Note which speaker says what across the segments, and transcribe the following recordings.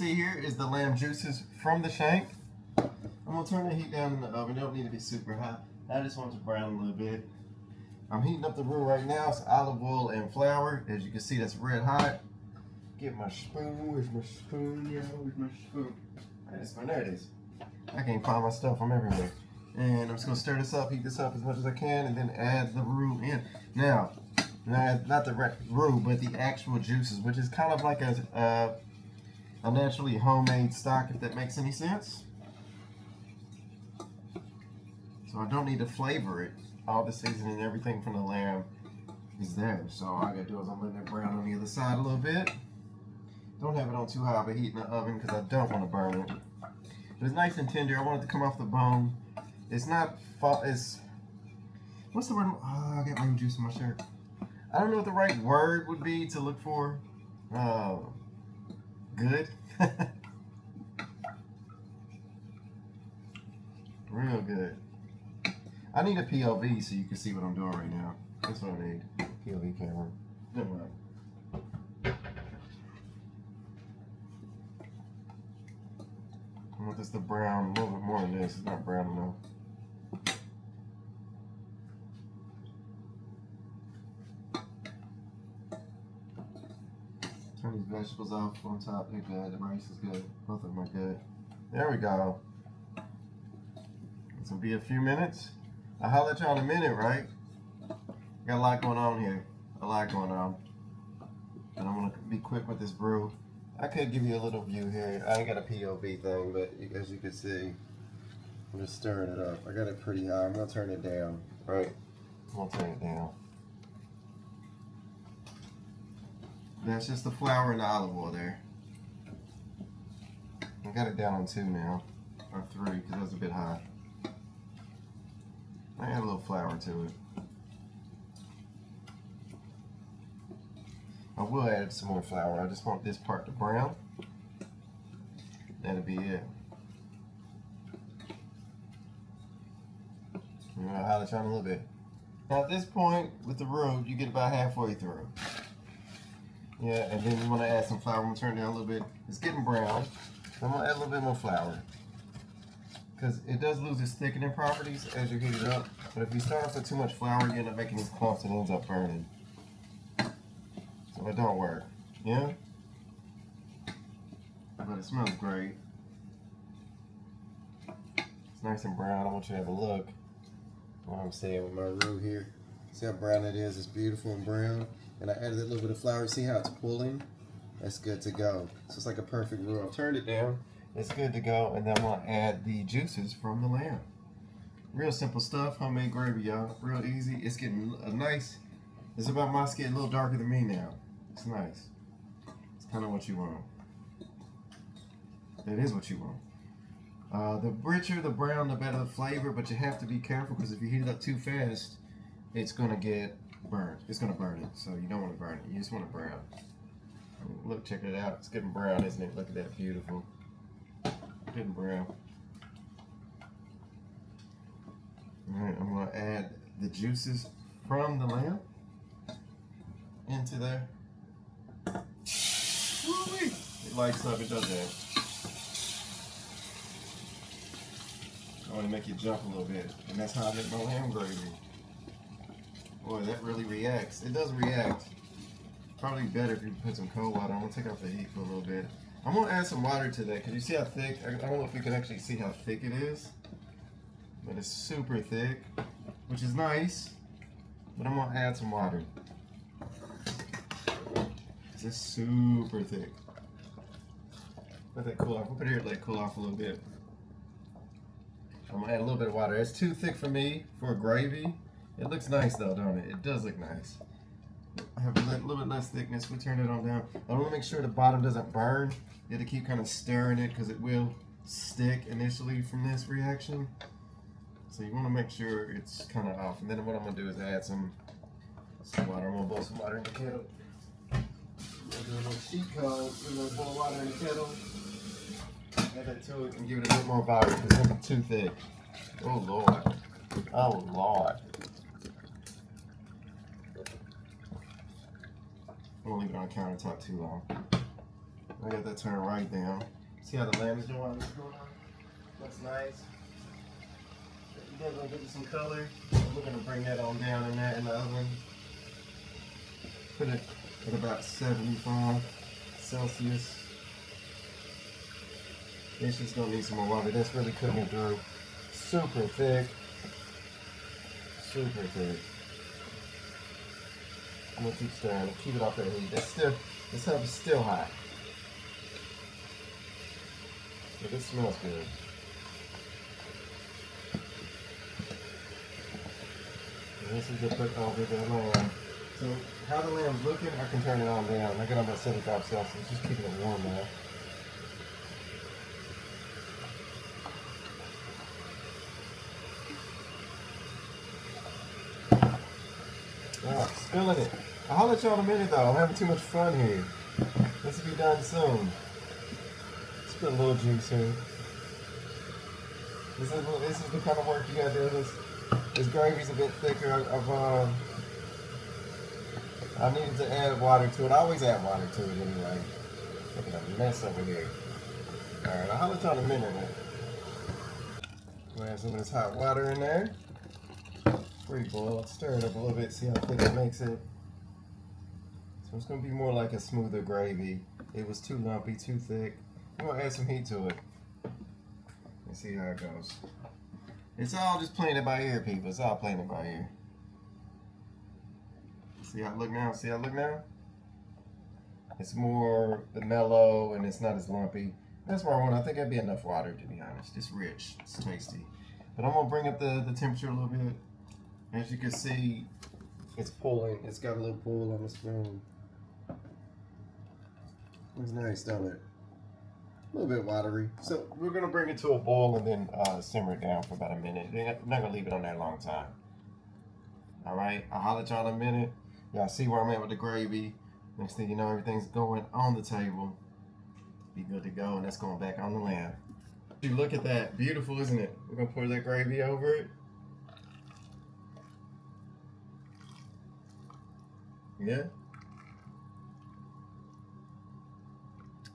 Speaker 1: see here is the lamb juices from the shank. I'm gonna turn the heat down in the oven. It don't need to be super hot. I just want it to brown a little bit. I'm heating up the roux right now. It's olive oil and flour. As you can see, that's red hot. Get my spoon. Where's my spoon? Yeah, where's my spoon? There it is. I can't find my stuff. I'm everywhere. And I'm just gonna stir this up, heat this up as much as I can, and then add the roux in. Now, not the roux, but the actual juices, which is kind of like a naturally homemade stock, if that makes any sense. So I don't need to flavor it. All the seasoning and everything from the lamb is there. So all I gotta do is I'm letting it brown on the other side a little bit. Don't have it on too high of a heat in the oven because I don't want to burn it. But it's nice and tender. I want it to come off the bone. It's not, it's, what's the word? Oh, I got lemon juice in my shirt. I don't know what the right word would be to look for. Good. Real good. I need a POV so you can see what I'm doing right now. That's what I need. POV camera. Never mind. I want this to brown a little bit more than this. It's not brown enough. Turn these vegetables off on top. They're good. The rice is good. Both of them are good. There we go. This will be a few minutes. I'll holler at y'all in a minute, right? Got a lot going on here. A lot going on. And I'm going to be quick with this brew. I could give you a little view here. I ain't got a POV thing, but as you can see, I'm just stirring it up. I got it pretty high. I'm going to turn it down, right? I'm going to turn it down. That's just the flour and the olive oil there. I got it down on 2 now, or 3, because that was a bit high. I add a little flour to it. I will add some more flour. I just want this part to brown. That'll be it. I'll holler at you in a little bit. Now at this point, with the roux, you get about halfway through. Yeah, and then you want to add some flour. I'm going to turn it down a little bit. It's getting brown. I'm going to add a little bit more flour. Because it does lose its thickening properties as you heat it up. But if you start off with too much flour, you end up making these clumps and it ends up burning. So it don't work. Yeah? But it smells great. It's nice and brown. I want you to have a look. What I'm saying with my roux here. See how brown it is? It's beautiful and brown. And I added a little bit of flour. See how it's pulling? That's good to go. So it's like a perfect roux. I've turned it down. It's good to go. And then I'm going to add the juices from the lamb. Real simple stuff. Homemade gravy, y'all. Real easy. It's getting a nice. It's about my skin a little darker than me now. It's nice. It's kind of what you want. That is what you want. The richer the brown, the better the flavor. But you have to be careful because if you heat it up too fast, it's going to get burned. It's going to burn it. So you don't want to burn it. You just want to brown. Look, check it out. It's getting brown, isn't it? Look at that. Beautiful. Getting brown. Alright, I'm going to add the juices from the lamb into there. Woo-wee. It lights up, it does that. I want to make you jump a little bit. And that's how I make my lamb gravy. Boy, that really reacts. It does react. Probably better if you put some cold water. I'm going to take off the heat for a little bit. I'm going to add some water to that because you see how thick, I don't know if you can actually see how thick it is. But it's super thick, which is nice. But I'm going to add some water. It's super thick. Let that cool off. We'll put it here, let it cool off a little bit. I'm going to add a little bit of water. It's too thick for me for a gravy. It looks nice though, don't it? It does look nice. I have a little bit less thickness. We turn it on down. I want to make sure the bottom doesn't burn. You have to keep kind of stirring it because it will stick initially from this reaction. So you want to make sure it's kind of off. And then what I'm going to do is add some water. I'm going to boil some water in the kettle. I'm going to do a little sheet code. We're going to boil water in the kettle. Add that to it and give it a bit more volume because it's going to be too thick. Oh, Lord. Oh, Lord. I won't leave it on the countertop too long. I got that turned right down. See how the lamb is doing? Looks nice. Then we'll give it some color. We're gonna bring that on down in the oven. Put it at about 75 Celsius. It's just gonna need some more water. That's really cooking through. Super thick. Super thick. I'm gonna keep stirring. Keep it off that heat. This stuff is still hot. But this smells good. And this is the put over the lamb. So how the lamb's looking, I can turn it on down. I got on about 75 Celsius. Just keeping it warm now. Oh, spilling it. I'll holler at y'all in a minute though. I'm having too much fun here. This will be done soon. Spit a little juice here. This is the kind of work you gotta do. This gravy's a bit thicker. I needed to add water to it. I always add water to it anyway. Look at that mess over here. Alright, I'll holler at y'all in a minute. We'll add some of this hot water in there. Pre-boiled. Stir it up a little bit, see how thick it makes it. So it's going to be more like a smoother gravy. It was too lumpy, too thick. I'm going to add some heat to it. Let's see how it goes. It's all just playing it by ear, people. It's all playing it by ear. See how it look now? See how it look now? It's more mellow and it's not as lumpy. That's where I want. I think that'd be enough water, to be honest. It's rich. It's tasty. But I'm going to bring up the temperature a little bit. As you can see, it's pulling. It's got a little pull on the spoon. It's nice, don't it? A little bit watery. So we're gonna bring it to a boil and then simmer it down for about a minute. I'm not gonna leave it on there a long time. All right, I'll holler at y'all in a minute. Y'all see where I'm at with the gravy. Next thing you know, everything's going on the table. Be good to go, and that's going back on the lamb. Dude, look at that. Beautiful, isn't it? We're gonna pour that gravy over it. Yeah.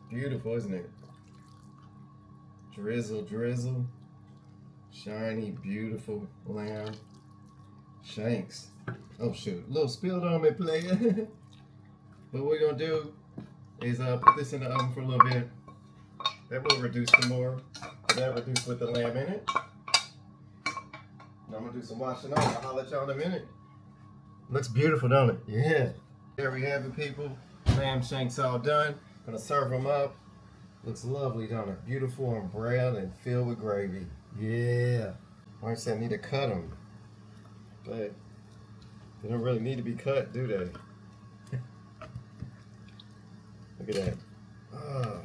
Speaker 1: Beautiful, isn't it? Drizzle, drizzle. Shiny, beautiful lamb. Shanks. Oh shoot, a little spilled on me, player. But what we're gonna do is put this in the oven for a little bit. That will reduce some more. That reduce with the lamb in it. Now I'm gonna do some washing off. I'll holler at y'all in a minute. Looks beautiful, don't it? Yeah. There we have it, people. Lamb shanks all done. Gonna serve them up. Looks lovely, don't it? Beautiful and brown and filled with gravy. Yeah. Wife said I need to cut them. But they don't really need to be cut, do they? Look at that. Oh.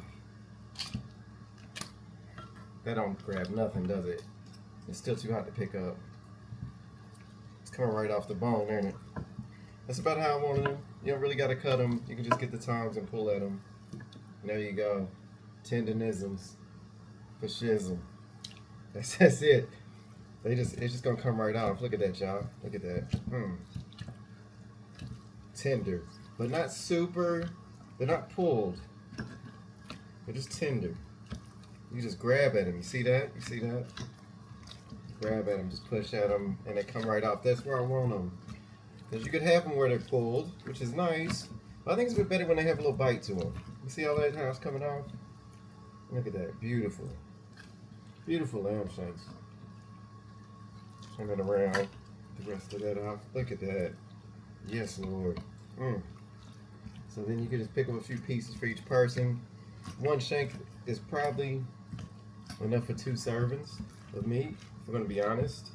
Speaker 1: That don't grab nothing, does it? It's still too hot to pick up. It's coming right off the bone, ain't it? That's about how I wanted them. You don't really got to cut them. You can just get the tongs and pull at them. And there you go. Tendonisms for shizzle. That's it. It's just gonna come right off. Look at that, y'all. Look at that. Tender, but not super. They're not pulled. They're just tender. You just grab at them. You see that? You see that? Grab at them. Just push at them, and they come right off. That's where I want them. Because you could have them where they're pulled, which is nice. But I think it's a bit better when they have a little bite to them. You see how that how's coming off? Look at that. Beautiful. Beautiful lamb shanks. Turn it around. Get the rest of that off. Look at that. Yes, Lord. So then you can just pick up a few pieces for each person. One shank is probably enough for 2 servings of meat, if we're going to be honest.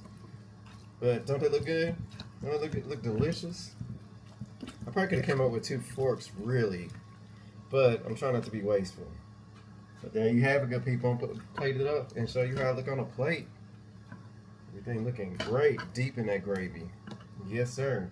Speaker 1: But don't they look good? Don't they look delicious? I probably could have come up with 2 forks, really. But I'm trying not to be wasteful. But there you have it, good people. I'm going to plate it up and show you how I look on a plate. Everything looking great, deep in that gravy. Yes, sir.